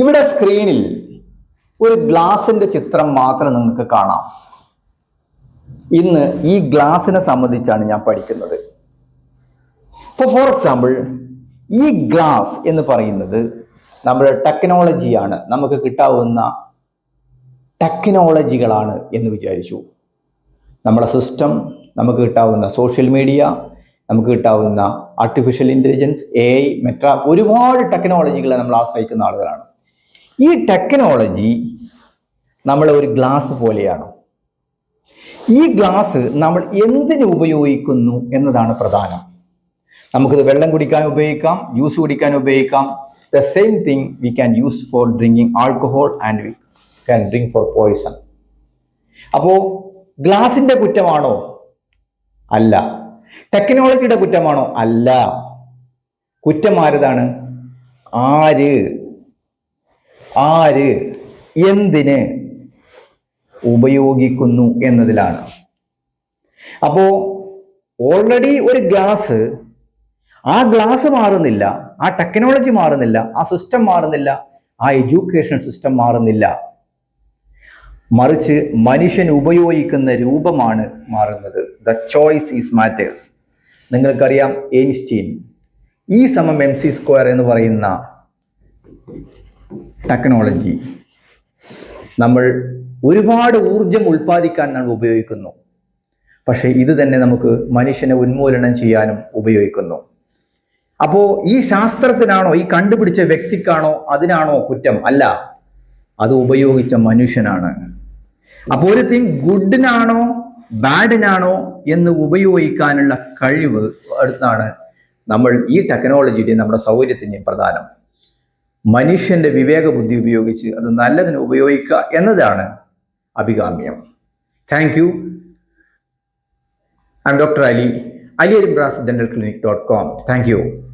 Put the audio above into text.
ഇവിടെ സ്ക്രീനിൽ ഒരു ഗ്ലാസിന്റെ ചിത്രം മാത്രം നിങ്ങൾക്ക് കാണാം. ഇന്ന് ഈ ഗ്ലാസിനെ സംബന്ധിച്ചാണ് ഞാൻ പഠിക്കുന്നത്. ഇപ്പോൾ ഫോർ എക്സാമ്പിൾ, ഈ ഗ്ലാസ് എന്ന് പറയുന്നത് നമ്മുടെ ടെക്നോളജിയാണ്, നമുക്ക് കിട്ടാവുന്ന ടെക്നോളജികളാണ് എന്ന് വിചാരിച്ചു. നമ്മുടെ സിസ്റ്റം, നമുക്ക് കിട്ടാവുന്ന സോഷ്യൽ മീഡിയ, നമുക്ക് കിട്ടാവുന്ന ആർട്ടിഫിഷ്യൽ ഇൻ്റലിജൻസ്, AI, ഒരുപാട് ടെക്നോളജികളെ നമ്മൾ ആശ്രയിക്കുന്ന ആളുകളാണ്. ഈ ടെക്നോളജി നമ്മളെ ഒരു ഗ്ലാസ് പോലെയാണ്. ഈ ഗ്ലാസ് നമ്മൾ എന്തിനു ഉപയോഗിക്കുന്നു എന്നതാണ് പ്രധാനം. നമുക്കിത് വെള്ളം കുടിക്കാൻ ഉപയോഗിക്കാം, ജ്യൂസ് കുടിക്കാൻ ഉപയോഗിക്കാം. The same thing we can use for drinking alcohol and we can drink for poison. അപ്പോൾ ഗ്ലാസിന്റെ കുറ്റമാണോ? അല്ല. ടെക്നോളജിയുടെ കുറ്റമാണോ? അല്ല. കുറ്റം ആരതാണ്? ആര് എന്തിന് ഉപയോഗിക്കുന്നു എന്നതിലാണ്. അപ്പോ ഓൾറെഡി ഒരു ഗ്ലാസ്, ആ ഗ്ലാസ് മാറുന്നില്ല, ആ ടെക്നോളജി മാറുന്നില്ല, ആ സിസ്റ്റം മാറുന്നില്ല, ആ എഡ്യൂക്കേഷൻ സിസ്റ്റം മാറുന്നില്ല. മറിച്ച് മനുഷ്യൻ ഉപയോഗിക്കുന്ന രൂപമാണ് മാറുന്നത്. The choice is matters. നിങ്ങൾക്കറിയാം ഐൻസ്റ്റീൻ E=mc² എന്ന് പറയുന്ന ടെക്നോളജി നമ്മൾ ഒരുപാട് ഊർജം ഉൽപ്പാദിക്കാൻ നമ്മൾ ഉപയോഗിക്കുന്നു. പക്ഷേ ഇത് തന്നെ നമുക്ക് മനുഷ്യനെ ഉന്മൂലനം ചെയ്യാനും ഉപയോഗിക്കുന്നു. അപ്പോൾ ഈ ശാസ്ത്രത്തിനാണോ, ഈ കണ്ടുപിടിച്ച വ്യക്തിക്കാണോ, അതിനാണോ കുറ്റം? അല്ല, അത് ഉപയോഗിച്ച മനുഷ്യനാണ്. അപ്പോൾ ഒരു തിങ് ഗുഡിനാണോ ബാഡിനാണോ എന്ന് ഉപയോഗിക്കാനുള്ള കഴിവ് അടുത്താണ് നമ്മൾ ഈ ടെക്നോളജിയുടെ നമ്മുടെ സൗകര്യത്തിൻ്റെയും പ്രധാനം. മനുഷ്യന്റെ വിവേക ബുദ്ധി ഉപയോഗിച്ച് അത് നല്ലതിന് ഉപയോഗിക്കുക എന്നതാണ് അഭികാമ്യം. Thank you. I M doctor Ali, aliarimbrasidentaclinic.com. Thank you.